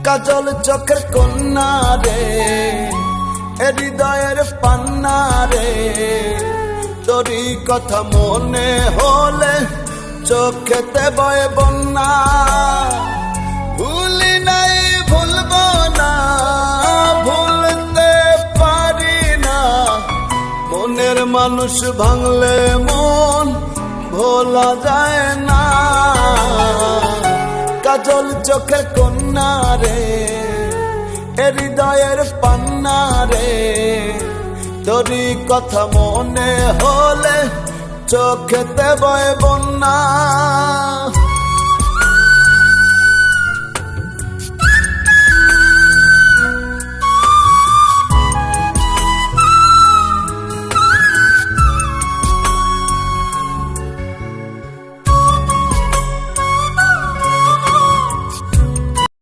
কাজল চোখের কন্যা রে, হৃদয়ের পান্না রে, তোরই কথা মনে হলে চোখেতে বয়ে বন্যা। ভুলি নাই ভুলব না, ভুলতে পারি না, মনের মানুষ ভাঙলে মন ভোলা যায় না। কাজল চোখের কন্যা রে, হৃদয়ের পান্না রে, তোরই কথা মনে হলে চোখেতে বয়ে বন্যা।